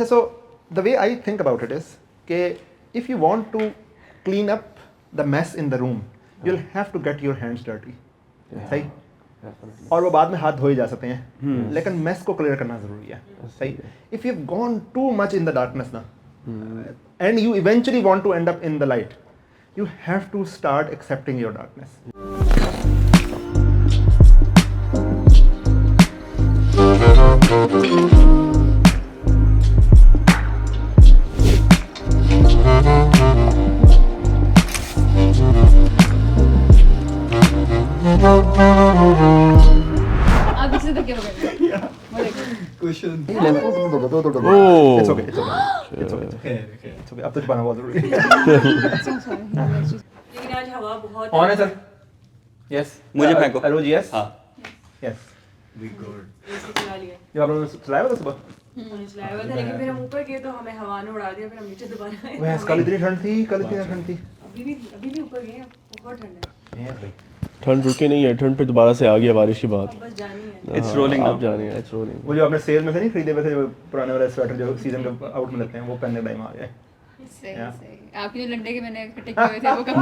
अच्छा, so the way I think about it is कि if you want to clean up the mess in the room, you'll have to get your hands dirty. सही? और वो बाद में हाथ धोए जा सकते हैं, लेकिन मेस को क्लियर करना जरूरी है. सही? If you've gone too much in the darkness ना, and you eventually want to end up in the light, you have to start accepting your darkness. आप इससे धक्के पकड़ वो देखो Cushion. It's okay. It's okay. अब तो छुपाना बहुत जरूरी है. so sorry लेकिन आज हवा बहुत ऑन है सर. यस. मुझे फेंको. अरोज यस. हाँ. यस. We good. एसी चला लिया जो आप लोगों ने चलाया था सुबह. हमने चलाया हुआ था, लेकिन फिर हम ऊपर गए तो हमें हवा ने उड़ा दिया, फिर हम नीचे दोबारा आए. वह कल इतनी ठंड थी. अभी भी ऊपर गए हैं, बहुत ठंड है. यस भाई. ठंड रुकी नहीं है, ठंड पे दोबारा से आ गई बारिश की बात. अब बस जानी है. It's rolling आप now. जा रहे हैं, it's rolling. वो जो आपने सेल में से नहीं खरीदे हुए थे, जो पुराने वाले स्वेटर जो सीजन का आउट में लगते हैं, वो पहनने का टाइम आ गया है. सही Yeah. सही आपके जो लंडे के मैंने इकट्ठे किए हुए थे वो कब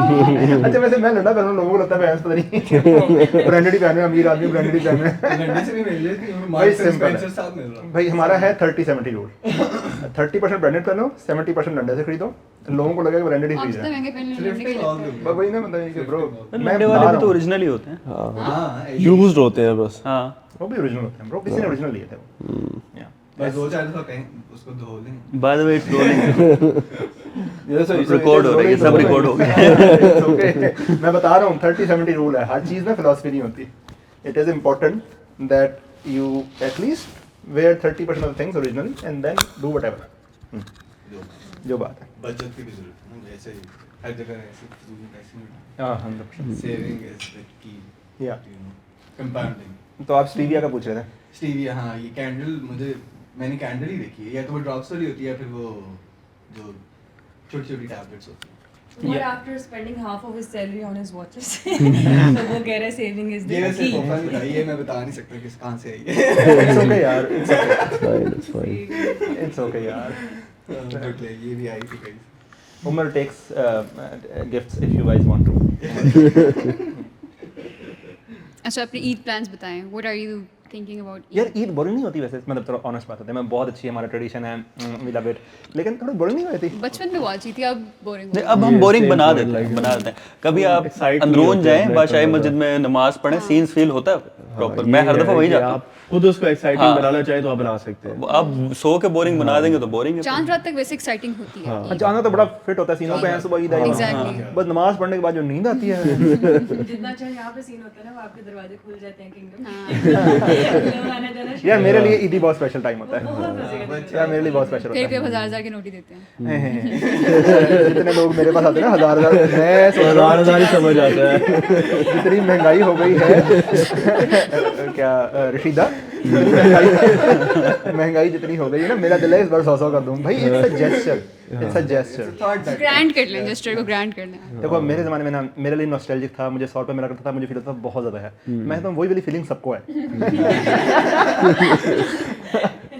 अच्छा, वैसे मैं लंडा पहनूं, लोगों को लगता है फैंस पता नहीं ब्रांडेड ही पहने, अमीर आदमी ब्रांडेड ही पहने. लंडे से भी मिल जाती है. भाई मार्क्स एंड सिंपल स्पेंसर है साथ मिल रहा. भाई. हमारा है 30-70 रूल. 30% ब्रांडेड पहनो, 70% लंडे से खरीदो. लोगों को लगेगा ब्रांडेड ही आप खरीद तो रहे हैं. महंगे पहन लंडे Thrifting के all लगते the हैं way. वही ना मतलब कि ब्रो लंडे वाले भी तो ओरिजिनल ही होते हैं. हाँ, यूज्ड होते हैं बस. हाँ. वो भी ओरिजिनल होते हैं ब्रो. किसी ने ओरिजिनल लिए थे वो. Yeah. बस दो चार दफा कहीं उसको धो लें. By the way, it's rolling. Record record हो रही है, सब रिकॉर्ड हो गया. मैं बता रहा हूँ 30-70 रूल है. हर चीज़ में फिलॉसफी नहीं होती. It is important that you at least wear 30% of things originally and then do whatever. जो बात है. बचत की भी जरूरत है ना, वैसे ही हर जगह ऐसे फजूल में पैसे नहीं. हाँ 100%. Saving is the key. Yeah. Compounding. तो आप स्टीविया का पूछ रहे थे. स्टीविया, हाँ, ये कैंडल मैंने कैंडल ही देखी है, या तो वो ड्रॉप्स वाली होती है या फिर वो जो छोटी-छोटी टैबलेट्स होती हैं. But after spending half of his salary on his watches, तो वो कह रहे saving is ये the वैसे key. तोहफा नहीं था, ये मैं बता नहीं सकता किस कहाँ से आई है. इट्स ओके यार. It's fine. इट्स ओके यार. But ये भी आई थी कहीं. Umar takes gifts if you guys want to. अच्छा अपने ईद प्लान्स बताएं what are you thinking about यार ईद बोरिंग नहीं होती वैसे, मतलब थोड़ा ऑनेस्ट बात होती है. मैं बहुत अच्छी हमारा ट्रेडिशन है, वी लव इट, लेकिन थोड़ी बोरिंग नहीं होती. बचपन में बहुत थी अब बोरिंग नहीं, अब हम ये बोरिंग same बना boring देते हैं, like बना देते हैं. कभी आप Excite अंदरून नहीं होते जाएं, हैं, बादशाही like मस्जिद में नमाज पढ़ें, सीन्स फील होता है प्रॉपर. ये मैं हर है दफा वही कि जाता हूँ. आप खुद उसको एक्साइटिंग हाँ. बनाना चाहे तो आप बना सकते हैं. आप सो के बोरिंग बना देंगे तो बोरिंग है. चांद रात तक वैसे एक्साइटिंग होती है जाना तो बड़ा फिट होता है सीनों पे हैं सुबह ईद आई. Exactly. बस नमाज पढ़ने के बाद जो नींद आती है. जितना चाहे यहाँ पे सीन होता है ना, वो आपके दरवाजे खुल जाते हैं किंगडम. लोग आना जाना शुरू यार मेरे लिए ईदी बहुत स्पेशल टाइम होता है. बहुत मजे का. यार मेरे लिए बहुत स्पेशल फिर होता भी है. 1000 की नोट ही देते हैं जितने लोग मेरे पास आते हैं ना, हजार मैं सोच रहा हूँ, हजार ही समझ आता है. जितनी महंगाई हो गई है क्या रशीदा, महंगाई जितनी हो गई है ना, मेरा दिल है इस बार 100 कर दूं भाई. It's a gesture, it's a gesture. Grand कर लें जेस्चर को ग्रैंड कर लें. देखो मेरे ज़माने में ना मेरे लिए नॉस्टैल्जिक था. मुझे 100 रुपये मिला करता था, मुझे फील होता था बहुत ज़्यादा है. मैं तो वही वाली फीलिंग सबको है.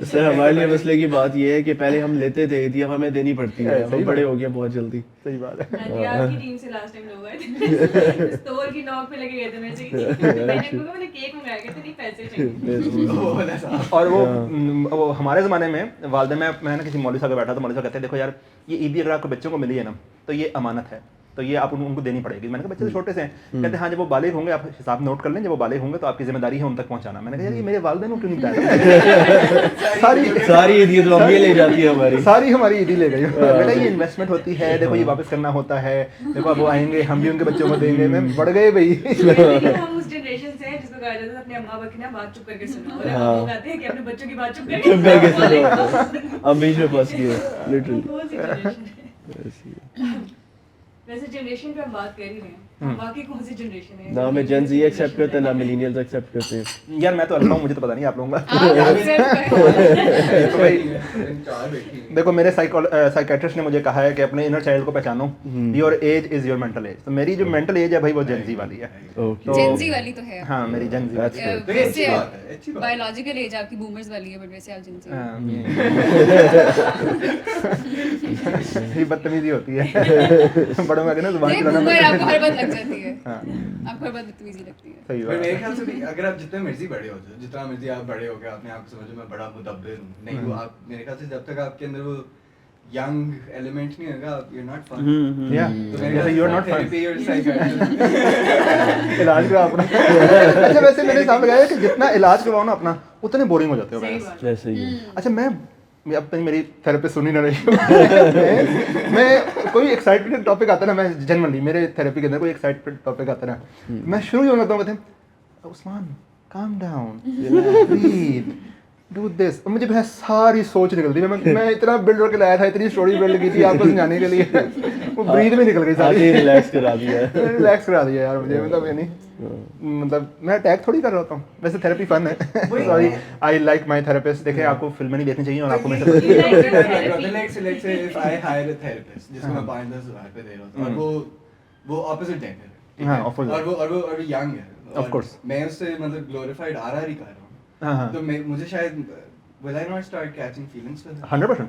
सर हमारे लिए मसले की बात ये है कि पहले हम लेते थे ईदी, अब हमें देनी पड़ती है. सही हम बड़े हो गए बहुत जल्दी. सही बात है. हाँ जी, आपकी टीम से लास्ट टाइम लोग आए थे. स्टोर की नॉक पे लगे गए थे. मैंने केक मंगाया, कहते नहीं पैसे चाहिए. वो वाला सा. और वो हमारे ज़माने में वालदे में मैं ना किसी मौलवी साहब के बैठा तो मौलवी साहब कहते हैं देखो यार ये ईदी अगर आपके बच्चों को मिली है ना तो ये अमानत है, तो ये आप उनको देनी पड़ेगी. मैंने कहा बच्चे तो छोटे से हैं. कहते हैं हाँ जब वो बालिग होंगे आप हिसाब नोट कर लें, जब वो बालिग होंगे तो आपकी जिम्मेदारी है उन तक पहुंचाना. मैंने कहा यार ये मेरे वालिदैन को क्यों नहीं बताया. सारी ईदी तो अब ये ले जाती है हमारी. सारी हमारी ईदी ले गई. बेटा ये इन्वेस्टमेंट होती है, देखो ये वापस करना होता है, देखो अब वो आएंगे हम भी उनके बच्चों को देंगे. मैं बढ़ गए भाई. लेकिन हम उस जनरेशन से हैं जिसको कहा जाता था अपने अम्मा बाप की ना बात चुप करके सुनो. और अब लोग आते हैं कि अपने बच्चों की बात चुप चुप करके करके सुनो. अब बीच में फंस गए लिटरली. कौन सी generation है? वैसे जनरेशन पे हम बात कर ही रहे हैं. बाकी कौन सी जनरेशन है ना मैं जेन जी एक्सेप्ट करते हैं ना मिलेनियल्स एक्सेप्ट करते हैं। यार मैं तो अल्फा हूँ, मुझे तो पता नहीं आप लोगों का। आप तो भाई चार बैठी देखो मेरे साइकेट्रिस्ट ने मुझे कहा है कि अपने इनर चाइल्ड को पहचानो, your age is your mental as. तो मेरी जो मेंटल एज है भाई वो जेन जी वाली है। ओके जेंजी वाली तो है। हाँ मेरी जेन जी वाली है। तो ये अच्छी बात है, अच्छी बात है। बायोलॉजिकल एज आपकी बूमर्स वाली है, बट वैसे आप जेंजी हो। ये बदतमीजी होती है बड़ों में ना जुबान नहीं, चलाना बूमर आपको हर बात लग जाती है। हाँ आपको हर बात बदतमीजी लगती है। सही पर बात मेरे है। ख्याल से भी अगर आप जितने मर्जी बड़े हो जाओ, जितना मर्जी आप बड़े हो गए, अपने आप को समझो मैं बड़ा मुदब्बिर हूँ, नहीं वो आप मेरे ख्याल से जब तक आपके अंदर वो यंग एलिमेंट नहीं होगा, यू आर नॉट फन। या तो मेरे जैसे ख्याल यू आर से नॉट थेरेपी और साइकियाट्रिस्ट इलाज करो अपना। अच्छा वैसे मैंने सामने लगाया कि जितना इलाज करवाओ ना अपना उतने बोरिंग हो जाते हो सही guys। बात वैसे ही है। अच्छा मैं अब तक मेरी थेरेपिस्ट सुनी ना रही मैं कोई एक्साइटेड टॉपिक आता है ना, मैं जनरली मेरे थेरेपी के अंदर कोई एक्साइटेड टॉपिक आता है ना, मैं शुरू ही होने लगता हूँ कहते हैं Usman calm down breathe do this, और मुझे वह सारी सोच निकल रही है। मैं इतना बिल्ड करके लाया था, इतनी स्टोरी बिल्ड की थी आपको समझाने के लिए, वो ब्रीथ में निकल गई आगे सारी। रिलैक्स करा दिया है। रिलैक्स करा दिया यार मुझे, मतलब यानी मतलब मैं अटैक थोड़ी कर रहा होता हूँ, वैसे थेरेपी फन है। Sorry I like my therapist. देखें आपको फिल्में नहीं देखनी चाहिए और आपको मैं let's say if I hire a therapist जिसको मैं 5-10 हज़ार पे दे रहा हूँ और वो opposite gender है, हाँ, ठीक opposite। है, और वो young है, Of और course। मैं उससे मतलब glorified RR ही कर रहा हाँ, हाँ। हूँ, तो मैं मुझे शायद will I not start catching feelings for that? 100%,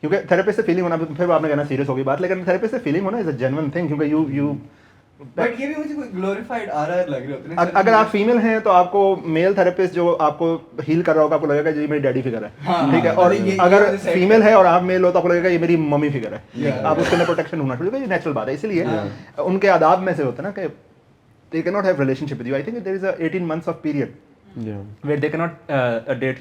क्योंकि थेरेपिस्ट से फीलिंग होना, फिर आपने कहना सीरियस होगी बात, लेकिन थेरेपिस्ट से फीलिंग होना इज अ जेन्युइन थिंग, क्योंकि यू But ये भी मुझे कोई glorified RR लग रहे होते हैं। अगर आप फीमेल हैं तो आपको मेल थेरेपिस्ट जो आपको हील कर रहा होगा आपको लगेगा जी मेरी डैडी फिगर है, हाँ, ठीक है, हाँ, और ये अगर मुझे set फीमेल है। है और आप मेल हो तो आपको लगेगा ये मेरी मम्मी फिगर है, Yeah, आप उसके अंदर प्रोटेक्शन ढूंढना शुरू करेंगे, ये नेचुरल बात है। इसीलिए उनके आदाब में से होता है ना कि they cannot have relationship with you. I think there is a 18 months of period Yeah. where they cannot date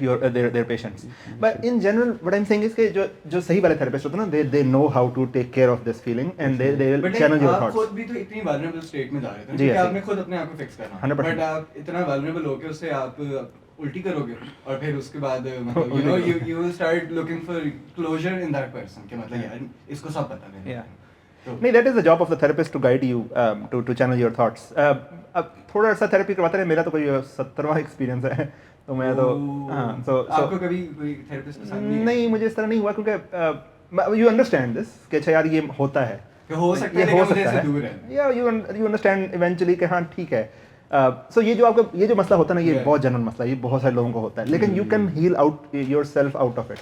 their patients. But in general, what I'm saying is कि जो सही वाले थेरेपिस्ट होते हैं ना, they know how to take care of this feeling and they will But channel your आप thoughts. खुद भी तो इतनी vulnerable state में जा रहे थे, जी, क्योंकि ऐसे। आपने खुद अपने आप को fix करना, 100%। but आप इतना vulnerable हो के उससे आप उल्टी करोगे और फिर उसके बाद मतलब you know you will start looking for closure in that person कि मतलब यार इसको सब पता है। Yeah. नहीं, that is the job of the therapist to guide you to channel your thoughts. अब थोड़ा सा थेरेपी करवाते रहे, मेरा तो कोई 17वां एक्सपीरियंस है, तो मैं तो हाँ आपको कभी कोई थेरेपिस्ट पसंद नहीं है? नहीं, मुझे इस तरह नहीं हुआ क्योंकि यू अंडरस्टैंड दिस कि अच्छा यार ये होता है, कि हो सकता है ये लेकिन हो मुझे सकता इससे दूर है। है, या यू अंडरस्टैंड इवेंचुअली कि हाँ ठीक है। सो ये जो आपका ये जो मसला होता है ना, ये Yeah. बहुत जनरल मसला है, ये बहुत सारे लोगों को होता है, लेकिन you can heal out your self out of it.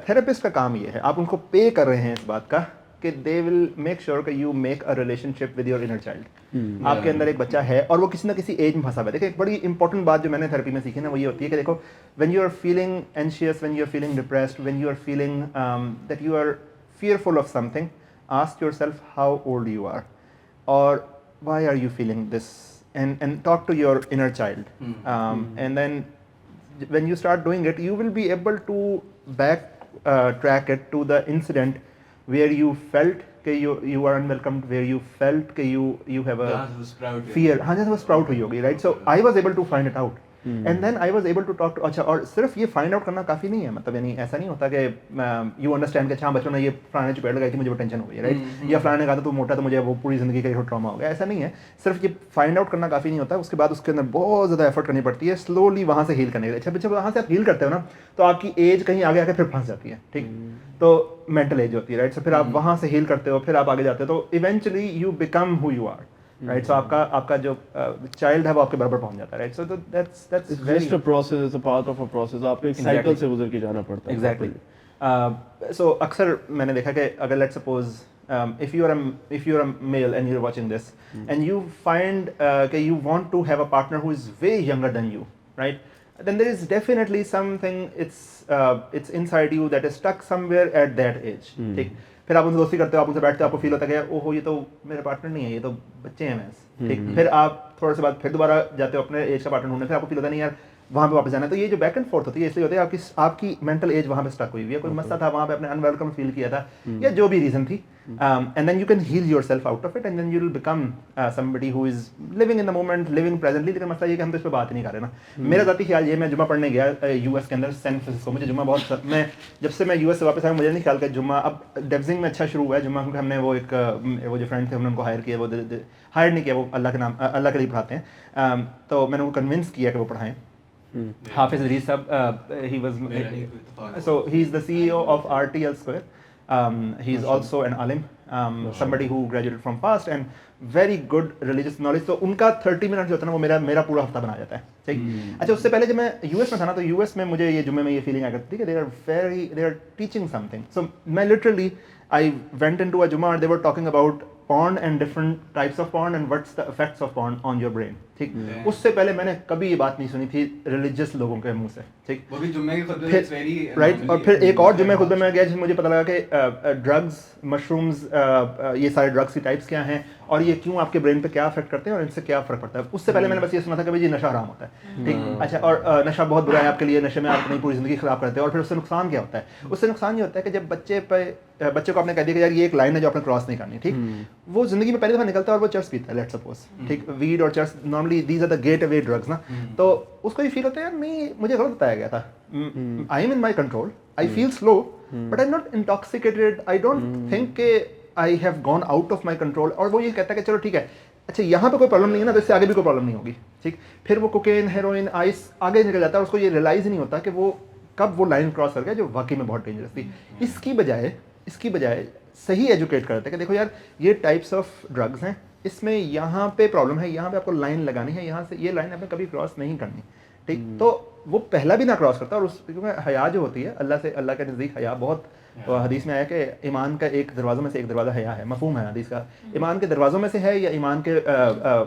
Therapist का काम ये है, आप उनको पे कर रहे हैं इस बात का कि दे विल मेक श्योर कि you make a relationship with your inner child. आपके अंदर एक बच्चा है और वो किसी ना किसी एज में फंसा हुआ है। देखिए एक बड़ी इंपॉर्टेंट बात जो मैंने थेरेपी में सीखी ना, वो ये होती है कि देखो when you are feeling anxious, when you are feeling depressed, when you are feeling that you are fearful of something, ask yourself how old you are or why are you feeling this, and talk to your inner child. And then when you start doing it, you will be able to back track it to the incident where you felt कि you are unwelcomed, where you felt कि you have a जहाँ से वो sprout हुई। fear, हाँ जैसे वो sprout हुई होगी, right. So I was able to find it out and then I was able to talk to. अच्छा, और सिर्फ ये फाइंड आउट करना काफ़ी नहीं है, मतलब यानी ऐसा नहीं होता कि यू अंडरस्टैंड कि अच्छा बच्चों ने ये फलाने चपेट लगाई थी मुझे वो टेंशन हो गई, राइट, या फलाने ने कहा था तू मोटा तो मुझे वो पूरी ज़िंदगी का ट्रॉमा हो गया, ऐसा नहीं है। सिर्फ ये फाइंड आउट करना काफ़ी नहीं होता, उसके बाद उसके अंदर बहुत ज़्यादा एफर्ट करनी पड़ती है स्लोली वहाँ से हील करने के लिए। अच्छा जब वहाँ से आप हील करते हो ना, तो आपकी एज कहीं आगे आके फिर फंस जाती है, ठीक, तो मेंटल एज होती है, राइट। सो फिर आप वहाँ से हील करते हो, फिर आप आगे जाते हो, तो eventually you become who you are, right. So आपका जो चाइल्ड है वो आपके बराबर पहुंच जाता है, right. So that's It's just a process, it's a part of a process. आपको एक Exactly. साइकिल से गुजर के जाना पड़ता है। एग्जैक्टली। सो अक्सर मैंने देखा कि अगर let's suppose if you are a male and you're watching this and you find that you want to have a partner who is way younger than you, right, then there is definitely something it's inside you that is stuck somewhere at that age, ठीक। फिर आप उनसे दोस्ती करते हो, आप उनसे बैठते हो, आपको फील होता है कि ओहो ये तो मेरा पार्टनर नहीं है, ये तो बच्चे हैं मैं, ठीक। फिर आप थोड़े से बाद फिर दोबारा जाते हो अपने एज का पार्टनर ढूंढने, फिर आपको फील होता है नहीं यार वहाँ पे वापस जाना है। तो ये जो बैक एंड फोर्थ होती है इसलिए होती है आपकी मेंटल एज वहाँ पे स्टक हुई हुई है, कोई मसला था वहाँ पे आपने अनवेलकम फील किया था या जो भी रीज़न थी, and then you can heal yourself out of it and then you will become somebody who is living in the moment, living presently. लेकिन मसला ये कि हम तो इस पर बात ही नहीं कर रहे ना। मेरा ज़ाती ख्याल ये, मैं जुम्मा पढ़ने गया यूएस के अंदर सैन फ्रांसिस्को, मुझे जुम्मा बहुत, मैं जब से मैं यूएस से वापस आया मुझे नहीं ख्याल कि जुम्मा अब डेब्जिंग में अच्छा शुरू हुआ है जुम्मा, क्योंकि हमने वो एक वो जो फ्रेंड थे हमने उनको हायर किया, वो हायर नहीं किया, वो अल्लाह के नाम अल्लाह के लिए पढ़ाते हैं, तो मैंने उनको कन्विंस किया कि वो पढ़ाएं। Hafiz Rees sahab, he was so he's the CEO of RTL Square. He's also an alim, somebody who graduated from FAST and very good religious knowledge. तो उनका 30 मिनट जो होता है ना वो मेरा पूरा हफ्ता बना जाता है, ठीक। अच्छा, उससे पहले जब मैं यूएस में था ना, तो यूएस में मुझे ये जुम्मे में ये फीलिंग आ करती थी कि they are teaching something. So मैं literally I went into a जुम्मा and they were talking about porn and different types of porn and what's the effects of porn on your brain, ठीक। उससे पहले मैंने कभी ये बात नहीं सुनी थी रिलीजियस लोगों के मुंह से, ठीक। वो भी जुम्मे के खुतबे फिर इट्स वेरी राइट, और फिर एक और जुम्मे खुतबे में गया जिसमें मुझे पता लगा कि ड्रग्स, मशरूम्स, ये सारे ड्रग्स की टाइप्स क्या हैं और ये क्यों आपके ब्रेन पे क्या अफेक्ट करते हैं और इनसे क्या फ़र्क पड़ता है। उससे पहले मैंने बस ये सुना था कि भाई जी नशा हराम होता है, ठीक। अच्छा, और नशा बहुत बुरा है आपके लिए, नशे में आप अपनी पूरी ज़िंदगी ख़राब करते हैं। और फिर उससे नुकसान क्या होता है? उससे नुकसान ये होता है कि जब बच्चे को आपने कह दिया कि यार ये एक लाइन है जो आपने क्रॉस नहीं करनी, ठीक, वो ज़िंदगी में पहली दफ़ा निकलता है और वो चर्स पीता है, लेट्स सपोज, ठीक। वीड और चर्स normally these are the gateway drugs ना, तो उसको ये फील होता है यार नहीं, मुझे गलत बताया गया था, I am in my control, I feel slow but I am not intoxicated, I don't think के I have gone out of my control. और वो ये कहता है कि चलो ठीक है, अच्छा यहाँ पे कोई प्रॉब्लम नहीं है ना, तो इससे आगे भी कोई प्रॉब्लम नहीं होगी, ठीक। फिर वो कोकेन, हेरोइन, आइस आगे निकल जाता है, उसको ये रियलाइज़ ही नहीं होता कि वो कब वो लाइन क्रॉस कर गया जो वाकई में बहुत डेंजरस थी। इसकी बजाय सही एजुकेट करते हैं कि देखो यार ये टाइप्स ऑफ ड्रग्स हैं, इसमें यहाँ पे प्रॉब्लम है, यहाँ पे आपको लाइन लगानी है, यहाँ से ये लाइन आपने कभी क्रॉस नहीं करनी, ठीक। तो वो पहला भी ना क्रॉस करता, और उस क्योंकि हया जो होती है अल्लाह के नज़दीक हया बहुत, हदीस में आया कि ईमान का एक दरवाज़ों में से एक दरवाज़ा हया है, मफहूम है हदीस का, ईमान के दरवाज़ों में से है या ईमान के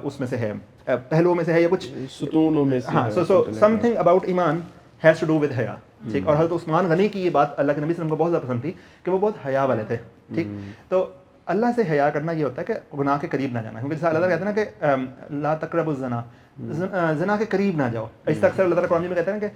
उसमें से है, पहलुओं में से है या कुछ सुतूनों में से। हाँ, सो समथिंग अबाउट ईमान हैज़ टू डू विद हया, ठीक। और हज़रत उस्मान गनी की ये बात अल्लाह के नबी सल्लल्लाहु अलैहि वसल्लम को बहुत ज़्यादा पसंद थी कि वो बहुत हया वाले थे, ठीक। तो अल्लाह से हया करना ये होता है कि गुनाह के करीब ना जाना, क्योंकि जैसा अल्लाह कहते हैं ना कि ला तक़रबुज़ ज़ना, ज़ना के करीब ना जाओ। इस अक्सर अल्लाह कुरान में कहते हैं कि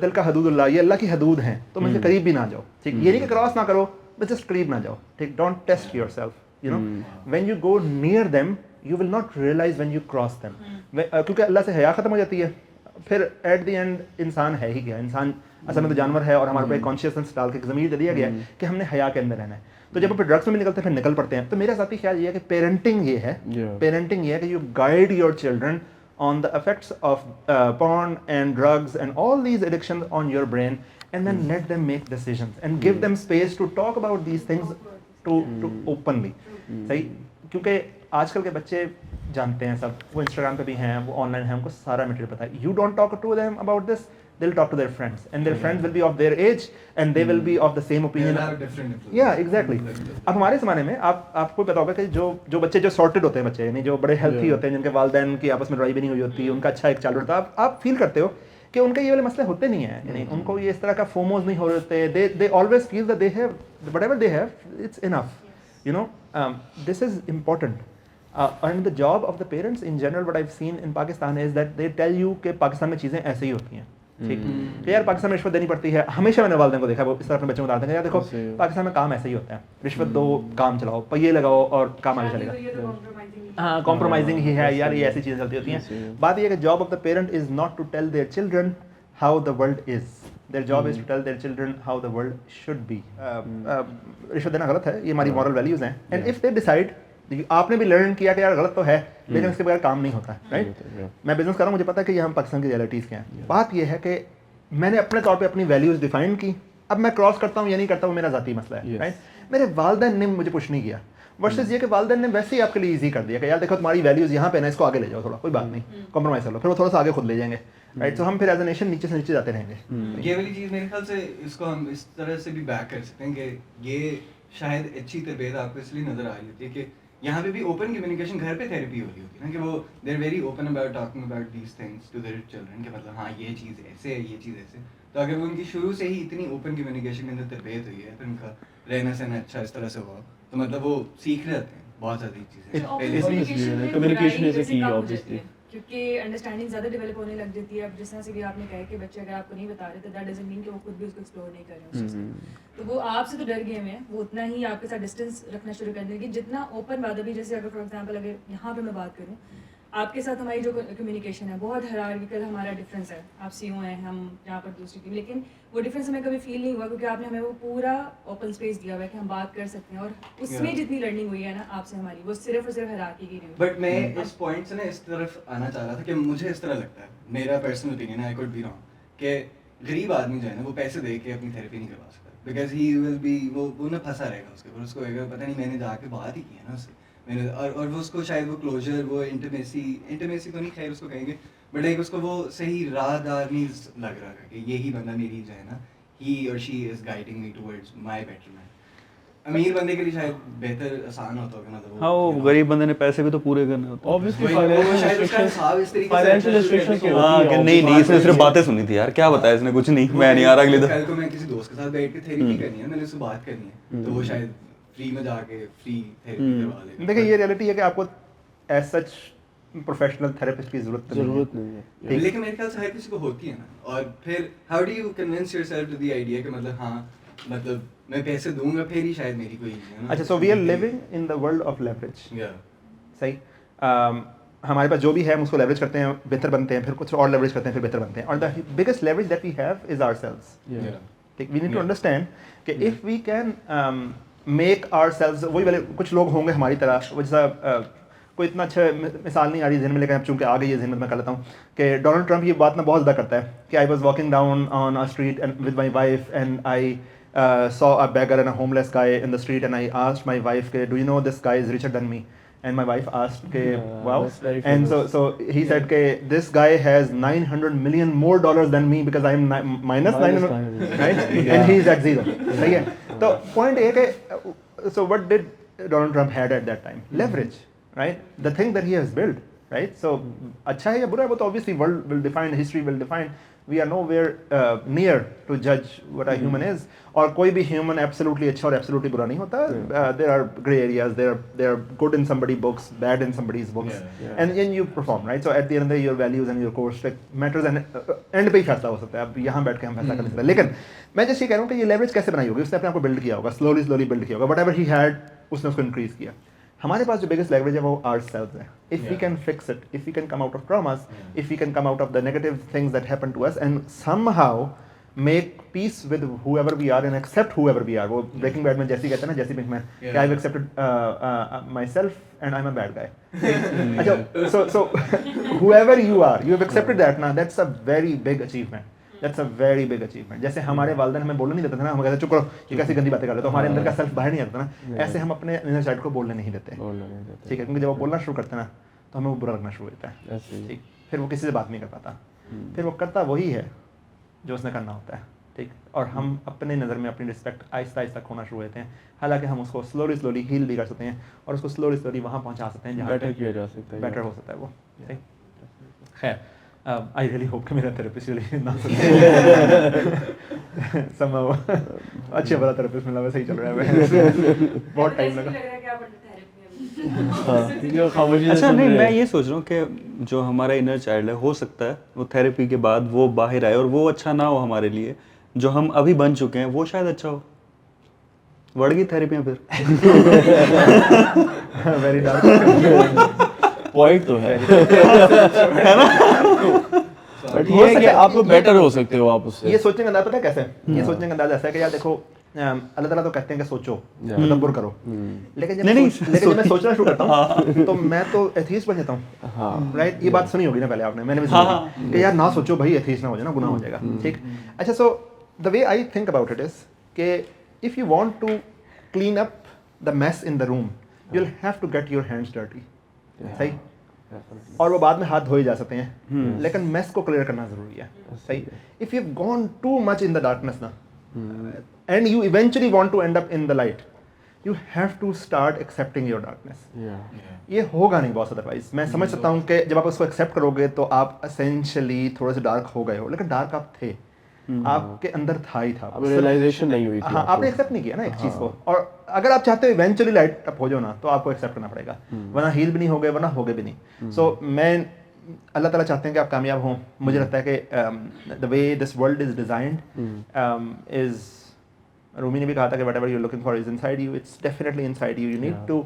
दिल का हदूदुल्लाह, ये अल्लाह की हदूद हैं, तुम इनके करीब भी ना जाओ, ठीक। ये नहीं कि क्रॉस ना करो, बस जस्ट करीब ना जाओ, ठीक। Don't test yourself, you know, when you go near them you will not realise when you cross them, क्योंकि अल्लाह से हया ख़त्म हो जाती है। फिर एट द एंड इंसान है ही क्या, इंसान असल में तो जानवर है, और हमारे पे कॉन्शियसनेस डाल के ज़मीर दे दिया गया है कि हमने हया के अंदर रहना है। तो जब आप ड्रग्स में निकलते हैं फिर निकल पड़ते हैं। तो मेरा ज़ाती ख्याल ये है कि पेरेंटिंग ये है कि you guide your children on the effects of porn and drugs and all these addictions on your brain, and then let them make decisions and give them space to talk about these things to openly, सही। क्योंकि आजकल के बच्चे जानते हैं सब, वो Instagram पे भी हैं, वो ऑनलाइन हैं, उनको सारा मटेरियल पता है। You don't talk to them about this, they'll talk to their friends and their friends will be of their age and they will be of the same opinion. Yeah, exactly. अब हमारे ज़माने में आपको पता होगा कि जो बच्चे जो सॉर्टेड होते हैं बच्चे, यानी जो बड़े हेल्थी होते हैं, जिनके वालिदैन की आपस में लड़ाई भी नहीं हुई होती, उनका अच्छा एक चाल होता है, आप फील करते हो कि उनके ये वाले मसले होते नहीं हैं, यानी उनको ये इस तरह का फोमोज नहीं हो रहे होते। They always feel that they have whatever they have, it's enough, you know. This is important. And the job of the parents in general, what I've seen in Pakistan is that they tell you कि पाकिस्तान में चीज़ें ऐसे ही होती हैं, ठीक। तो यार पाकिस्तान में रिश्वत देनी पड़ती है, हमेशा मैंने वालिदैन को देखा वो इस तरह अपने बच्चों को बताते हैं यार देखो पाकिस्तान में काम ऐसे ही होता है, रिश्वत दो, काम चलाओ, पहिए लगाओ और काम आगे चलेगा। हाँ, कॉम्प्रोमाइजिंग ही है यार, ये ऐसी चीज़ें चलती होती हैं। बात ये है कि job of the parent is not to tell their children how the world is, their job is to tell their children how the world should be. रिश्वत देना गलत है, ये हमारी मॉरल वैल्यूज़ हैं, एंड इफ़ दे डिसाइड, आपने भी learn किया कि यार गलत तो है लेकिन इसके बगैर काम नहीं होता, राइट। मैं बिजनेस कर रहा हूँ, मुझे पता है कि यहाँ पाकिस्तान की रियलिटीज़ क्या हैं। बात यह है कि मैंने अपने तौर पे अपनी वैल्यूज़ डिफाइन की, अब मैं क्रॉस करता हूँ या नहीं करता हूँ मेरा ज़ाती मसला है, राइट। मेरे वालिदैन ने मुझे पुश नहीं किया, वर्सेस ये कि वालिदैन ने वैसे ही आपके लिए ईजी कर दिया कि यार देखो तुम्हारी वैल्यूज़ यहाँ पे ना, इसको आगे ले जाओ थोड़ा, कोई बात नहीं, कॉम्प्रोमाइज़ कर लो, फिर वो थोड़ा सा आगे खुद ले जाएंगे, राइट। तो हम फिर एज ए नेशन नीचे से नीचे जाते रहेंगे। ये वाली चीज़ मेरे ख्याल से इसको हम इस तरह से भी बैक कर सकते हैं कि ये शायद अच्छी तरबियत आपको इसलिए नज़र आ रही होती है कि यहाँ पे भी ओपन कम्युनिकेशन, घर पे थेरेपी हो रही होती है ना, कि वो they are very open about talking about these things to their children, कि मतलब हाँ ये चीज़ ऐसे है, ये चीज़ ऐसे। तो अगर वो उनकी शुरू से ही इतनी ओपन कम्युनिकेशन के अंदर तरबियत हुई है, फिर उनका रहना सहना अच्छा इस तरह से हुआ, तो मतलब वो सीख रहे हैं बहुत सारी चीज़ें। कम्युनिकेशन इज अ की ऑब्वियसली, क्योंकि अंडरस्टैंडिंग ज़्यादा डेवलप होने लग जाती है। अब जिस तरह से भी आपने कहा कि बच्चे अगर आपको नहीं बता रहे तो दैट डजंट मीन कि वो खुद भी उसको एक्सप्लोर नहीं कर रहे हैं उस चीज़ को। तो वो आपसे तो डर गए हुए हैं, वो उतना ही आपके साथ डिस्टेंस रखना शुरू कर देंगे। जितना ओपन बात, अभी जैसे अगर फॉर एग्जांपल अगर यहाँ पे मैं बात करूँ, आपके साथ हमारी जो कम्युनिकेशन है बहुत हायरार्किकल हमारा डिफरेंस है। आप सीओ हैं, हम यहाँ पर दूसरी टीम, लेकिन वो डिफरेंस हमें कभी फील नहीं हुआ क्योंकि आपने हमें वो पूरा ओपन स्पेस दिया हुआ है कि हम बात कर सकते हैं। और उसमें जितनी लर्निंग हुई है ना आपसे हमारी, वो सिर्फ और सिर्फ हायरार्की की रही हुई। बट मैं इस पॉइंट से ना इस तरफ आना चाह रहा था कि मुझे इस तरह लगता है, मेरा पर्सनल ओपिनियन है, आई कुड बी रॉन्ग, कि गरीब आदमी जो है ना वो पैसे दे के अपनी थेरेपी नहीं करवा सकता, बिकॉज ही विल बी वो ना फंसा रहेगा उसके ऊपर। उसको अगर पता नहीं मैंने जाके बात ही की है ना उससे, मैंने और वो उसको शायद वो क्लोजर, वो इंटीमेसी तो नहीं खैर उसको कहेंगे, बट लाइक उसको वो सही राहदार नहीं लग रहा है कि यही बंदा मेरी जो है ना, ही और she is guiding me towards my betterment. अमीर बंदे के लिए शायद बेहतर आसान होता होगा, मतलब हाँ, वो गरीब बंदे ने पैसे भी तो पूरे करने होते हैं। ऑब्वियसली फाइनेंशियल रिस्ट्रिक्शंस हाँ कि नहीं इसने सिर्फ बातें सुनी थी यार, क्या बताया इसने, कुछ नहीं, मैं नहीं आ रहा अगले दिन। कल को मैं किसी दोस्त के साथ बैठ के थेरेपी करनी है, मैंने उससे बात करनी है, तो वो शायद फ्री में जाके फ्री थेरेपी करवा लेगा। देखिए ये रियलिटी है कि आपको एज सच प्रोफेशनल थेरेपिस्ट की जरूरत नहीं है। लेकिन मेरे ख्याल से हर किसी को होती है ना, और फिर how do you convince yourself to the idea कि मतलब हाँ, मतलब मैं पैसे दूंगा फिर ही शायद मेरी कोई, अच्छा, so we are living in the world of leverage. या सही, हमारे पास जो भी है हम उसको लेवरेज करते हैं, बेहतर बनते हैं, फिर कुछ और लेवरेज करते हैं, फिर बेहतर बनते हैं। और the biggest leverage that we have is ourselves. ठीक, वी नीड टू अंडरस्टैंड कि if we can make ourselves, वही वाले कुछ लोग होंगे हमारी तरह, वो जैसा कोई इतना अच्छा मिसाल नहीं आ रही जहन में, लेकिन अब चूंकि आ गई है जहन में, मैं कर लेता हूँ कि डोनाल्ड ट्रंप ये बात ना बहुत ज़्यादा करता है कि I was walking down on a street and with my wife and I saw a beggar and a homeless guy in the street and I asked my wife, do you know this guy is richer than me? And my wife asked, wow. And so he said, this guy has $900 million more than me because I am minus 900, right? And he is at zero. सही है? तो point ये कि so what did Donald Trump had at that time? Leverage, right? The thing that he has built, right? So अच्छा है या बुरा है वो तो obviously world will define, history will define. We are nowhere near to judge what a human is. और कोई भी human absolutely अच्छा और absolutely बुरा नहीं होता. There are gray areas. They are good in somebody's books, bad in somebody's books, and you perform, right? So at the end of the day, your values and your course matters, and end पे ही फैसला हो सकता है. अब यहाँ बैठ के हम फैसला कर नहीं सकते. लेकिन मैं जैसे कह रहा हूँ कि ये leverage कैसे बनाई होगी, उसने अपने आप को build किया होगा, slowly build किया होगा. Whatever he had, उसने उसको increase किया. हमारे पास जो biggest leverage है वो ourselves है. If we can fix it, if we can come out of traumas, if we can come out of the negative things that happen to us and somehow make peace with whoever we are and accept whoever we are. वो Breaking Bad में जैसे कहते हैं ना, जैसे Pinkman, कि I've accepted myself and I'm a bad guy. अच्छा, so whoever you are, you have accepted that now. That's a very big achievement. That's a very big achievement. जैसे हमारे वालिदैन हमें बोलने नहीं देते थे ना, हम कहते चुप करो, ये कैसी गंदी बातें कर रहे हो, तो हमारे अंदर का सेल्फ बाहर नहीं आता ना, ऐसे हम अपने इनर साइड को बोलने नहीं देते। ठीक है, क्योंकि जब वो बोलना शुरू करते हैं ना तो हमें वो बुरा लगना शुरू होता है। ठीक, फिर वो किसी से बात नहीं कर पाता, फिर वो करता वही है जो उसने करना होता है। ठीक, और हम अपने नज़र में अपनी रिस्पेक्ट आहिस्ता आहिस्ता खोना शुरू होते हैं, हालांकि हम उसको स्लोली हील भी कर सकते हैं और उसको स्लोली वहाँ पहुँचा सकते हैं जहाँ बेटर किया जा सकता है, बेटर हो सकता है वो। खैर, I really hope कि मेरा थेरेपिस्ट ना somehow अच्छे वाला थेरेपिस्ट मिला, वैसे ही चल रहा है। बहुत टाइम लगा। अच्छा नहीं, मैं ये सोच रहा हूँ कि जो हमारा इनर चाइल्ड है, हो सकता है वो थेरेपी के बाद वो बाहर आए और वो अच्छा ना हो हमारे लिए, जो हम अभी बन चुके हैं वो शायद अच्छा हो। बढ़ गई थेरेपियाँ फिर। वेरी डार्क पॉइंट तो है ना, बट ये है कि आप लोग बेटर हो सकते हो आप उससे। ये सोचने का अंदाज पता है कैसे? ये सोचने का अंदाज ऐसा है कि यार देखो, अल्लाह ताला तो कहते हैं कि सोचो, तदब्बुर करो, लेकिन जब मैं सोचना शुरू करता हूँ तो मैं तो एथीस्ट बन जाता हूँ। राइट, ये बात सुनी होगी ना पहले आपने, मैंने भी सुनी कि यार ना सोचो भाई, एथीस्ट ना हो जाए ना, गुनाह हो जाएगा। ठीक, अच्छा, so the way I think about it is कि if you want to clean up the mess in the room, you will have to get your hands dirty. सही, और वो बाद में हाथ धोए जा सकते हैं, लेकिन मेस को क्लियर करना जरूरी है। सही, if you have gone too much in the darkness ना and you eventually want to end up in the light, you have to start accepting your darkness. ये होगा नहीं बॉस अदरवाइज। मैं समझ सकता हूँ कि जब आप उसको एक्सेप्ट करोगे तो आप एसेंशियली थोड़े से डार्क हो गए हो, लेकिन डार्क आप थे, आपके अंदर था ही था, रियलाइजेशन नहीं हुई थी। हाँ, आपने एक्सेप्ट नहीं किया ना एक चीज़ को, और अगर आप चाहते हो इवेंचुअली लाइट अप हो जाओ ना, तो आपको एक्सेप्ट करना पड़ेगा, वरना हील भी नहीं होगे, वरना होगे भी नहीं। सो मैं अल्लाह ताला चाहते हैं कि आप कामयाब हों. मुझे लगता है कि the way this world is designed is, Rumi ने भी कहा था कि whatever you're looking for is inside you. It's definitely inside you. You need to,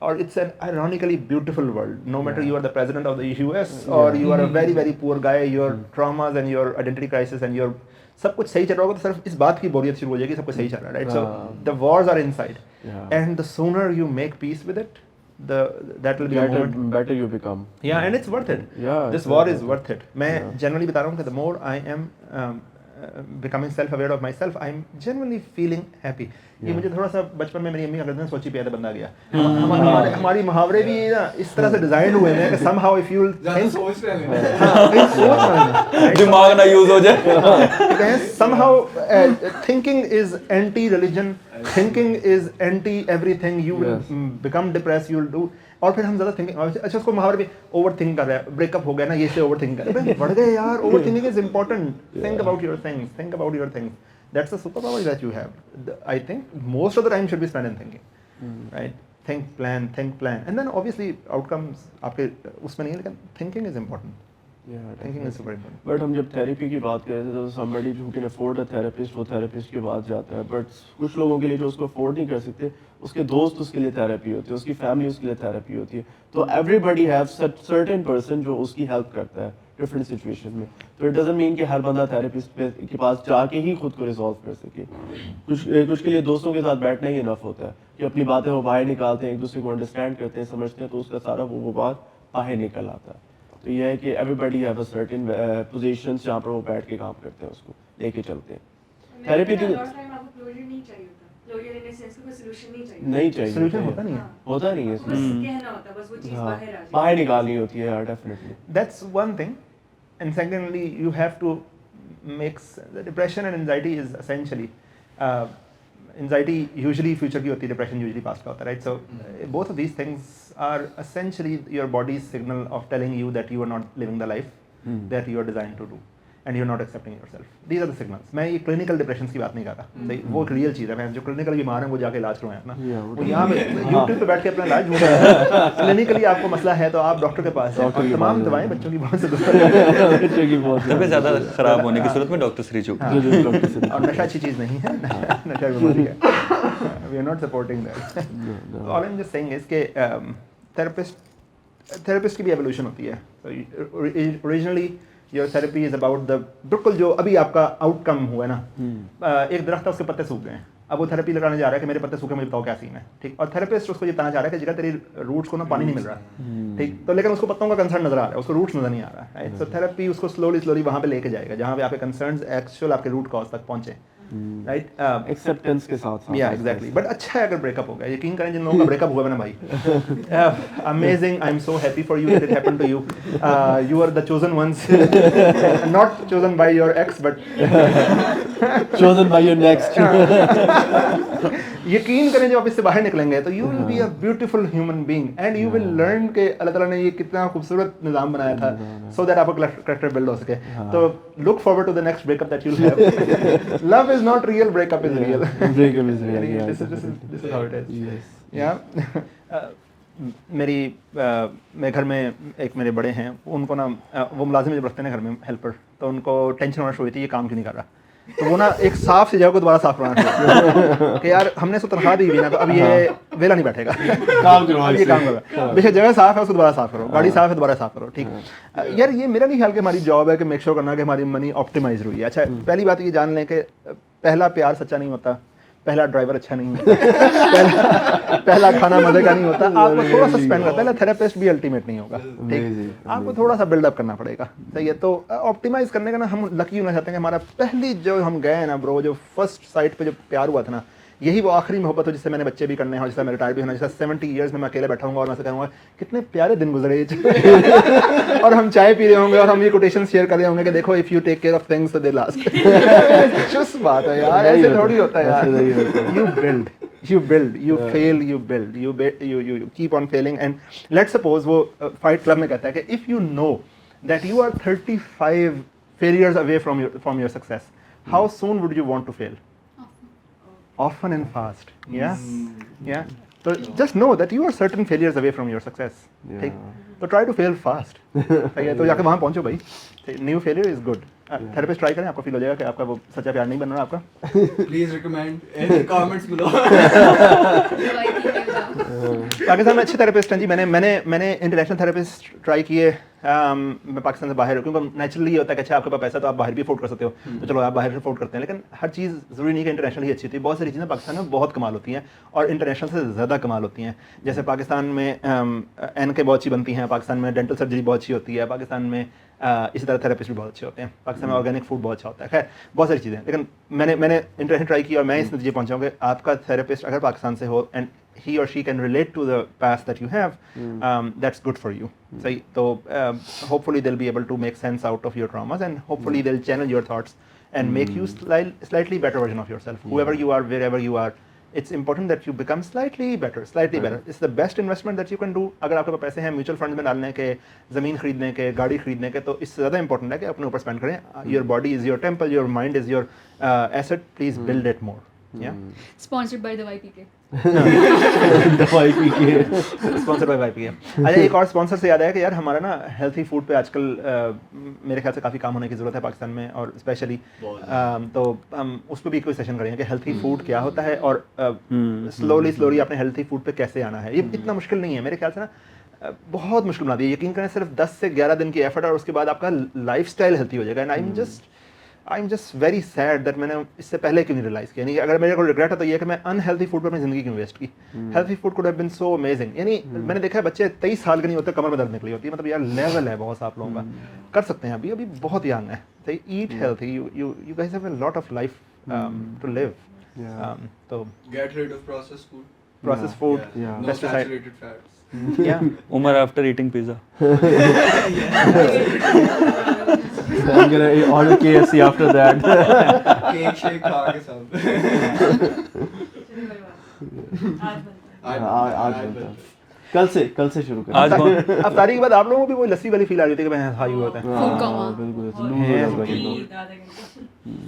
or it's an ironically beautiful world. No matter you are the president of the US or you are a very very poor guy, your traumas and your identity crisis and your सब कुछ सही चल रहा होगा तो सिर्फ इस बात की बोरियत शुरू हो जाएगी सब कुछ सही चल रहा है, right? So the wars are inside and the sooner you make peace with it, that will be a moment better you become. Yeah, and it's worth it. Yeah, this war is worth it. मैं generally बता रहा हूँ कि the more I am becoming self aware of myself, I'm genuinely feeling happy. ये मुझे थोड़ा सा बचपन में मेरी अम्मी कहते थे सोची पिया था बंदा गया. हमारी मुहावरे भी ना इस तरह से डिजाइन हुए हैं कि somehow if you'll think, सोच रहे दिमाग ना यूज हो जाए. somehow thinking is anti religion, thinking is anti everything. You will become depressed, you will do. और फिर हम ज़्यादा थिंकिंग, अच्छा उसको मुहावरे भी ओवर थिंक कर रहा है, ब्रेकअप हो गया ना ये से ओवर थिंक कर रहा है, बढ़ गए यार. Overthinking is important. Think about your things, think about your things. That's the super power that you have. I think most of the time should be spend in thinking, right? Think plan and then obviously outcomes आपके उसमें नहीं है, लेकिन thinking is important. Thinking is super important. But हम जब therapy की बात कर रहे थे तो somebody who can afford a therapist वो थेरेपिस्ट के पास जाता है. बट कुछ लोगों के लिए जो उसको अफोर्ड नहीं कर सकते, उसके दोस्त उसके लिए थेरेपी होती है, उसकी फैमिली उसके लिए थेरेपी होती है. तो एवरीबडी हैव सर्टेन पर्सन जो उसकी हेल्प करता है डिफरेंट सिचुएशन में. तो इट डजंट मीन कि हर बंदा थेरेपिस्ट के पास जाके ही खुद को रिजॉल्व कर सके. कुछ के लिए दोस्तों के साथ बैठना ही इनफ होता है कि अपनी बातें वो बाहर निकालते हैं, एक दूसरे को अंडरस्टैंड करते हैं, समझते हैं, तो उसका सारा वो बात बाहर निकल आता है. तो ये है कि everybody have a certain positions जहाँ पर वो बैठ के काम करते हैं, उसको लेके चलते हैं. थेरेपी की नहीं चाहिए, सोल्यूशन होता नहीं है. होता नहीं है, कहना होता बस वो चीज बाहर आ जाए. बाहर निकालनी होती है यार, definitely. That's one thing. And secondly, you have to mix the depression and anxiety is essentially anxiety usually future की होती है, depression usually past का होता है, right? So both of these things are essentially your body's signal of telling you that you are not living the life that you are designed to do and you are not accepting yourself. These are the signals. मैं ये clinical depressions की बात नहीं कर रहा. सही, वो एक real चीज़ है. मैं जो clinical बीमार हैं वो जाके इलाज करवाएं अपना. वो यहाँ पे YouTube पे बैठ के अपना इलाज ढूंढ रहे हैं. Clinically आपको मसला है तो आप डॉक्टर के पास जाएं. तमाम दवाएं बच्चों की बहुत से बच्चों की बहुत सबसे ज़्यादा खराब होने की सूरत में डॉक्टर श्रीचू. और नशा अच्छी चीज़ नहीं है. नशा बीमारी है. We are not supporting that. All I'm just saying is कि therapist की भी evolution होती है. Originally your therapy is about the बिल्कुल जो अभी आपका आउटकम हुआ है ना, एक दरख्त है उसके पत्ते सूख गए हैं, अब वो थेरेपी लगाने जा रहा है कि मेरे पत्ते सूखे, मुझे बताओ क्या सीन है, ठीक? और थेरेपिस्ट उसको ये बताना चाह रहा है कि जिगर तेरी रूट्स को ना पानी नहीं मिल रहा, ठीक? तो लेकिन उसको पत्तों का कंसर्न नजर आ रहा है, उसको रूट्स नजर नहीं आ रहा है. तो थेरेपी उसको स्लोली वहाँ पे लेके जाएगा जहाँ पे आपके कंसर्न्स एक्चुअल आपके रूट कॉज तक पहुँचे, राइट? एक्सेप्टेंस के साथ. या एग्जैक्टली. बट अच्छा है अगर ब्रेकअप हो गया. यकीन करें जिन लोगों का ब्रेकअप हुआ है ना भाई, amazing. I am so happy for you that it happened to you. You are the chosen ones, not chosen by your ex but chosen by your next. यकीन करें जब आप इससे बाहर निकलेंगे तो you will be a beautiful human being and you will learn के अल्लाह ताला ने ये कितना खूबसूरत निज़ाम बनाया था सो दैट आपका कैरेक्टर बिल्ड हो सके. तो look forward to the next breakup that you will have. Love is not real, breakup is real. Breakup is real. Yeah, This is how it is. Yes. या मेरे घर में एक मेरे बड़े हैं, उनको ना वो मुलाजिम जब रखते हैं ना घर में हेल्पर, तो उनको टेंशन होना शुरू हुई थी ये काम क्यों नहीं कर रहा. तो वो ना एक साफ सी जगह को दोबारा साफ करवाना शुरू कि यार हमने इसको तनख्वाह दी हुई ना, तो अब ये वेला नहीं बैठेगा, काम करवाओ, ये काम करो. बेशक जगह साफ है उसको दोबारा साफ करो, गाड़ी साफ है दोबारा साफ करो, ठीक? यार ये मेरा नहीं ख्याल कि हमारी जॉब है कि मेक श्योर करना कि हमारी मनी ऑप्टिमाइज हुई है. अच्छा, पहली बात ये जान लें कि पहला प्यार सच्चा नहीं होता, पहला ड्राइवर अच्छा नहीं होता, पहला खाना मजे का नहीं होता. आपको थोड़ा सा स्पेंड करता है. पहला थेरेपिस्ट भी अल्टीमेट नहीं होगा, ठीक? आपको थोड़ा सा बिल्डअप करना पड़ेगा, सही है? तो ऑप्टिमाइज करने का ना हम लकी होना चाहते हैं कि हमारा पहली जो हम गए ना ब्रो, जो फर्स्ट साइट पे जो प्यार हुआ था ना, यही वो आखिरी मोहब्बत हो जिससे मैंने बच्चे भी करने हैं और जिससे मैं रिटायर भी होना, जिससे 70 ईयर्स में मैं अकेले बैठा हूँगा और मैं से कहूँगा कितने प्यारे दिन गुजरे और हम चाय पी रहे होंगे और हम ये कोटेशन शेयर कर रहे होंगे कि देखो if you take care of things they last. चुस बात है यार, ऐसे थोड़ी होता है यार. you build, you fail, you build, you keep on failing. And let's suppose वो fight club में कहता है कि if you know that you are 35 failures away from your success, how soon would you want to fail? Often and fast. Yeah. तो just know that you are certain failures away from your success, ठीक, तो try to fail fast, ठीक है, तो जाके वहाँ पहुँचो भाई, new failure is good, therapist try करें, आपको फील हो जाएगा कि आपका वो सच्चा प्यार नहीं बन रहा आपका। Please recommend in comments below. Pakistan में अच्छे थेरेपिस्ट हैं जी, मैंने इंटरनेशनल थेरेपिस्ट ट्राई किए, मैं पाकिस्तान से बाहर हूँ, क्योंकि नेचुरली होता है कि अच्छा आपके पास पैसा तो आप बाहर भी अफोर्ड कर सकते हो, तो चलो आप बाहर से अफोर्ड करते हैं, लेकिन हर चीज़ ज़रूरी नहीं कि इंटरनेशनल ही अच्छी होती है, बहुत सारी चीज़ें पाकिस्तान में बहुत कमाल होती हैं और इंटरनेशनल से ज़्यादा कमाल होती हैं। जैसे पाकिस्तान में एनके बहुत अच्छी बनती हैं, पाकिस्तान में डेंटल सर्जरी बहुत अच्छी होती है, पाकिस्तान में इसी तरह थेरेपिस्ट भी बहुत अच्छे होते हैं, पाकिस्तान में ऑर्गेनिक फूड बहुत अच्छा होता है, खैर बहुत सारी चीज़ें, लेकिन मैंने इंटरनेशनल ट्राई किया और मैं इस नतीजे पहुँचा हूँ कि आपका थेरेपिस्ट अगर पाकिस्तान से हो and he or she can relate to the past that you have, that's good for you. So hopefully they'll be able to make sense out of your traumas, and hopefully they'll channel your thoughts and make you slightly better version of yourself. Whoever you are, wherever you are, it's important that you become slightly better. It's the best investment that you can do. अगर आपके पास पैसे हैं mutual fund में डालने के, ज़मीन खरीदने के, गाड़ी खरीदने के, तो इससे ज़्यादा इंपॉर्टेंट है कि अपने ऊपर स्पेंड करें. Your body is your temple, your mind is your asset. Please build it more. Yeah. Sponsored by the YPK. दवाई पी के स्पॉन्सर्ड बाय वाईपीके। अच्छा, एक और स्पॉन्सर से याद आया कि यार हमारा ना हेल्थी फूड पे आजकल मेरे ख्याल से काफ़ी काम होने की ज़रूरत है पाकिस्तान में, और स्पेशली तो हम उस पर भी कोई सेशन करेंगे कि हेल्थी फूड क्या होता है और स्लोली अपने हेल्थी फूड पे कैसे आना है। ये इतना मुश्किल नहीं है मेरे ख्याल से ना, बहुत मुश्किल बना दी है। यकीन करें सिर्फ 10 से 11 दिन की एफर्ट और उसके बाद आपका लाइफस्टाइल हेल्थी हो जाएगा। And I am just very sad that मैंने इससे पहले क्यों नहीं रियलाइज़ किया। यानी अगर मेरे को रिग्रेट है तो ये है कि मैं अनहेल्थी फूड पर अपनी ज़िंदगी क्यों वेस्ट की। Healthy food could have been so amazing. यानी मैंने देखा है बच्चे 23 साल के नहीं होते, कमर में दर्द निकली होती है। मतलब यार लेवल है बहुत आप लोगों का, कर सकते हैं। अभी बहुत यंग है, सही। Eat healthy, you guys have a lot of life to live. तो Get rid of processed food. processed food, No pesticide, saturated fats. yeah. Umar after eating pizza. I'm gonna order KFC after that. Cake shake खा के सब। आज बनता है। कल से शुरू करें। आज कौन अफ्तारी के बाद आप लोगों को भी वो लस्सी वाली फील आ रही थी कि मैं हाई हुआ था। Food coma. बिल्कुल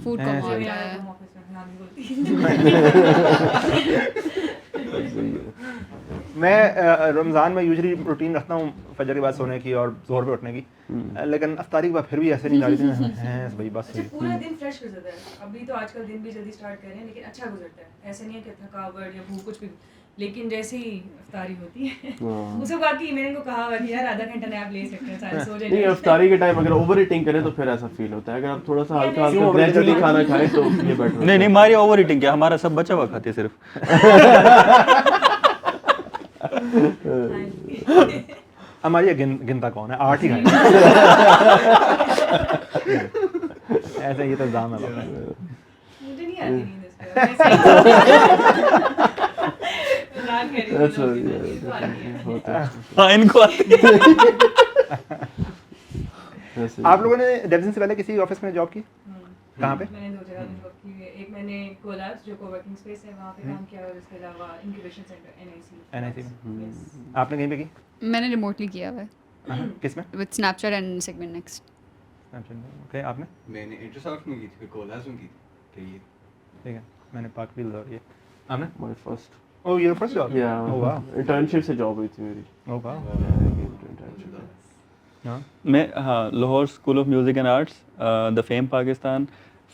फूड कम हो गया है। मैं रमज़ान में यूजुअली रूटीन रखता हूँ फजर के बाद सोने की और ज़ोहर पे उठने की, लेकिन अफ्तारी के बाद फिर भी ऐसे नहीं आ रही थी। हैं भाई बस अच्छा, पूरा दिन फ्रेश गुजरता है। अभी तो आजकल दिन भी जल्दी स्टार्ट कर रहे हैं, लेकिन अच्छा गुजरता है। ऐसे नहीं है कि थकावट या भूख कुछ भी, लेकिन जैसे ही इफ्तारी होती है उसको बाकी मैंने इनको कहा हुआ कि यार आधा घंटा नैप ले सकते हैं, सारे सो जाए। नहीं, इफ्तारी के टाइम अगर ओवर ईटिंग करें तो फिर ऐसा फील होता है। अगर आप थोड़ा सा हल्का ग्रेजुअली खाना खाएं तो ये बेटर। नहीं हमारी ओवर ईटिंग क्या, हमारा सब बचा हुआ खाते सिर्फ। हमारी ये गिनता कौन है, 8 ही खाए। ऐसे ये तो दाम है बाबा। मुझे नहीं आती नींद इस पे। मैं सही मजाक कर रही हूँ। हाँ इनको आप लोगों ने डेविसन से पहले किसी ऑफिस में जॉब की? कहाँ पे? मैंने 2 जगह जॉब की है। एक मैंने कोलैब्स जो कोवर्किंग स्पेस है वहाँ पे काम किया, और इसके अलावा इंक्यूबेशन सेंटर NIC में। आपने कहीं पे की? मैंने रिमोटली किया हुआ है किस में? With Snapchat and segment next. Okay, आपने? मैंने इंटरसॉफ्ट में की थी, फिर कोलाज में की थी। तो ये ठीक है, मैंने पाक व्हील और ये। आपने? My first oh your first job? Oh वाह, इंटर्नशिप से जॉब हुई थी मेरी। ओह वाह। हाँ, मैं Lahore school of music and arts, the fame Pakistan,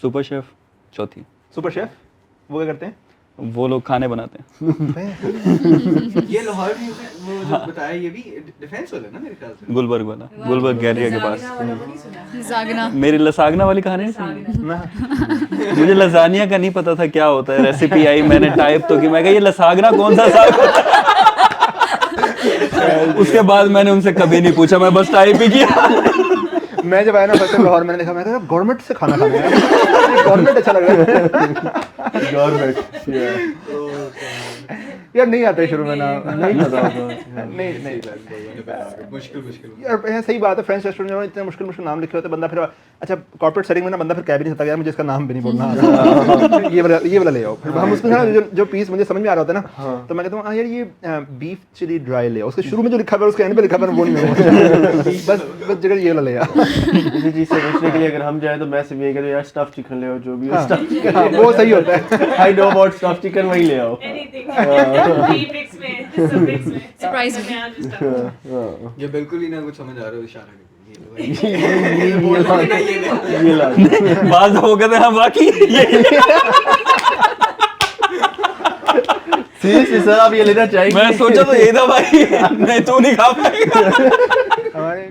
super chef 4थी। सुपर शेफ वो क्या करते हैं? वो लोग खाने बनाते हैं। ये लाहौर में वो जो बताया ये भी डिफेंस वाला ना मेरे ख्याल से। गुलबर्ग वाला, गुलबर्ग गैरिया के पास। जागना। मेरी लसागना वाली कहानी नहीं सुनी? ना, मुझे लजानिया का नहीं पता था क्या होता है। रेसिपी आई, मैंने टाइप तो की, मैं कहा ये लसागना कौन सा साग होता है? उसके बाद मैंने उनसे कभी नहीं पूछा, मैं बस टाइप ही किया। मैं जब आया ना फर्स्ट टाइम लाहौर, मैंने देखा, मैं कहा गवर्नमेंट से खाना खाना है। गवर्नमेंट अच्छा लग रहा है। गवर्नमेंट यार नहीं आता है शुरू में ना, नहीं पता था। नहीं मुश्किल यार ये सही बात है। फ्रेंच रेस्टोरेंट में इतने मुश्किल मुश्किल नाम लिखे होते हैं, बंदा फिर अच्छा कॉर्पोरेट सेटिंग में ना बंदा फिर कह भी नहीं सकता यार मुझे इसका नाम भी नहीं बोलना आता। ये वाला ले आओ। फिर हम उसमें ना जो पीस मुझे समझ में आ रहा होता है ना, तो मैं कहता हूँ यार ये बीफ चिली ड्राई ले आओ। उसके शुरू में जो लिखा हुआ है उसके एंड पे लिखा हुआ है वो नहीं, बस जगह ये वाला ले आओ। इसी चीज से बचने के लिए अगर हम जाए तो मैं सिर्फ ये कहता हूँ यार स्टफ चिकन ले आओ, जो भी हो स्टफ हाँ, वो सही होता है। I know about stuff chicken वही ले आओ। एनीथिंग। 3 ब्रेक्स में Surprise me. ये बिल्कुल ही ना कुछ समझ आ रहा हो इशारा करके ये ला बात हो गए थे हम बाकी सीरियसली सर आप ये लेना चाहिए मैं सोचा तो यही था भाई नहीं तू नहीं खा पाएगा हमारे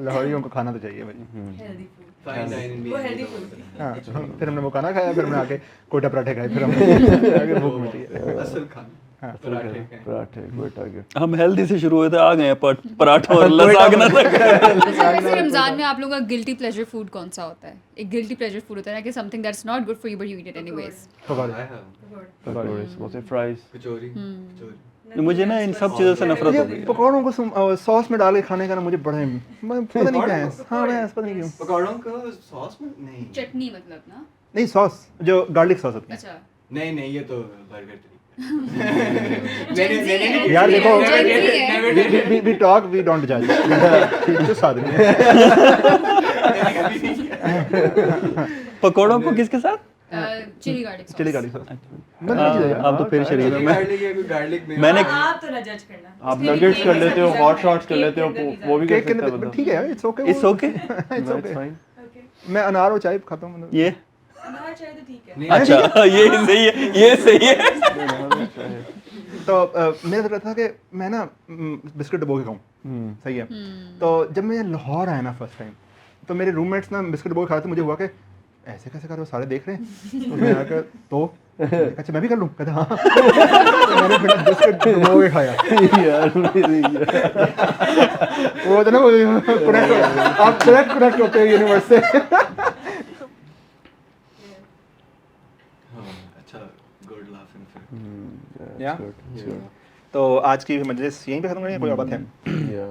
लाहौरियों को खाना तो चाहिए भाई। हेल्दी फूड फाइन डाइनिंग वो हेल्दी फूड हाँ फिर हमने वो खाना खाया, फिर हमने आके कोयटा पराठे खाए, फिर हमने आगे भूख मिटी है। असल खाना हाँ। पराठे खाए। पराठे कोई टारगेट हम हेल्दी से शुरू हुए थे आ गए पराठा और लसागना तक अच्छा वैसे रमजान में आप लोगों का गिल्टी प्लेजर फूड कौन सा होता है? एक गिल्टी प्लेजर फूड होता है ना कि something that's not good for you but you eat it anyways. पकौड़े। आया है। पकौड़े समोसे फ्राइज कचौरी कचौरी मुझे ना इन सब चीज़ों से नफरत हो गई ये पकौड़ों को सॉस में डाल के खाने का ना मुझे बड़े पता नहीं क्या है। हाँ मैं पता नहीं क्यों। पकौड़ों को सॉस में नहीं चटनी मतलब ना? नहीं सॉस जो गार्लिक सॉस होती है। अच्छा नहीं ये तो बर्गर तरीका यार देखो Gen Z है। we talk we don't judge। जिस आदमी है। पकौड़ों को किसके साथ chilli garlic chilli garlic sauce. बंदी चीज़ है यार। आप तो फिर शरीर में गार्लिक में मैंने आप तो ना जज करना आप नगेट्स कर लेते हो हॉट शॉट्स कर लेते हो वो भी कर केक के सकते अंदर हैं ठीक है यार, it's okay. It's okay it's okay. Fine okay मैं अनार और चाय खाता हूँ मतलब। ये अनार चाय तो ठीक है अच्छा ये सही है ये सही है तो मेरा तो रहता था कि मैं ना बिस्किट डुबो के खाऊं। सही है। तो जब मैं लाहौर आया ना फर्स्ट टाइम, तो मेरे रूममेट्स ना बिस्किट डुबो के खाते, मुझे हुआ कि ऐसे कैसे कर रहे हो, सारे देख रहे हैं। तो मैं आकर तो अच्छा मैं भी कर लूं, कहते हाँ। तो मैंने फिर बिस्किट डुबो के खाया। यार वो होता है ना वो कनेक्ट, आप कनेक्ट होते हैं यूनिवर्स से। अच्छा गुड लाफ इन फिर या तो आज की मजलिस यहीं पे खत्म करेंगे, कोई और बात है?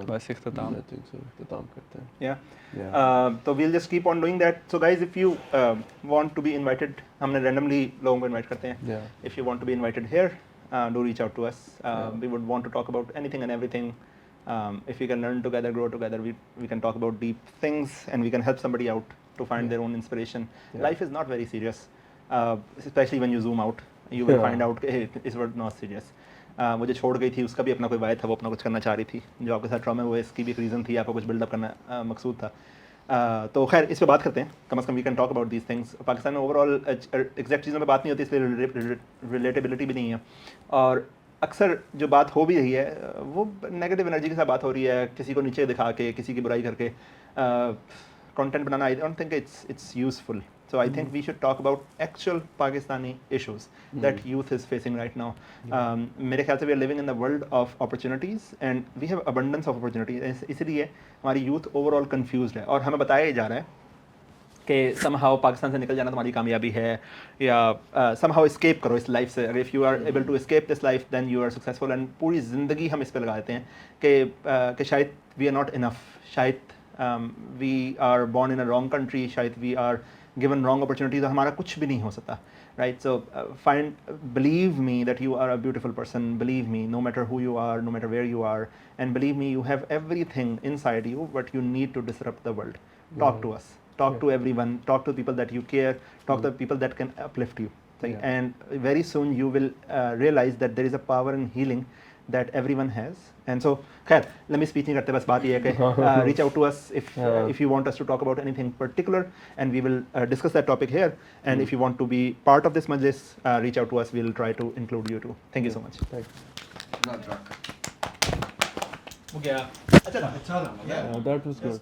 बस इख्तिताम इख्तिताम करते हैं Yeah. So we'll just keep on doing that. So guys, if you want to be invited, हमने randomly लोगों को invite करते हैं. Yeah. If you want to be invited here, do reach out to us. We would want to talk about anything and everything. If we can learn together, grow together, we can talk about deep things and we can help somebody out to find their own inspiration. Yeah. Life is not very serious, especially when you zoom out. You will Yeah. find out hey, it's not serious. मुझे छोड़ गई थी, उसका भी अपना कोई वायद था, वो अपना कुछ करना चाह रही थी, जो आपके साथ ट्रॉमा हुआ इसकी भी एक रीज़न थी, आपको कुछ बिल्डअप करना मकसूद था। तो खैर इस पे बात करते हैं, कम से कम we can talk about these things. Pakistan में ओवरऑल एग्जैक्ट चीज़ों में बात नहीं होती, इसलिए रिलेटेबिलिटी भी नहीं है, और अक्सर जो बात हो भी रही है वो नेगेटिव एनर्जी के साथ बात हो रही है, किसी को नीचे दिखा के, किसी की बुराई करके content banana. I don't think it's useful. So I think we should talk about actual Pakistani issues that youth is facing right now. मेरे ख्याल से we are living in the world of opportunities and we have abundance of opportunities. इसलिए हमारी youth overall confused है, और हमें बताया जा रहा है कि somehow पाकिस्तान से निकल जाना तुम्हारी कामयाबी है, या somehow escape करो इस लाइफ से. अगर if you are able to escape this life then you are successful. and पूरी ज़िंदगी हम इस पे लगा देते हैं कि शायद we are not enough, शायद we are born in a wrong country, शायद we are given wrong opportunities, हमारा कुछ भी नहीं हो सकता, right? So believe me that you are a beautiful person, believe me, no matter who you are, no matter where you are, and believe me, you have everything inside you, but you need to disrupt the world. Talk to us, talk to everyone, talk to people that you care, talk to people that can uplift you, right? And very soon you will realize that there is a power in healing that everyone has. And so खैर let me speak नहीं करते, बस बात ये है कि reach out to us if you want us to talk about anything particular, and we will discuss that topic here. And if you want to be part of this majlis, reach out to us, we will try to include you too. Thank you so much. not drunk हो गया, अच्छा था, that was good.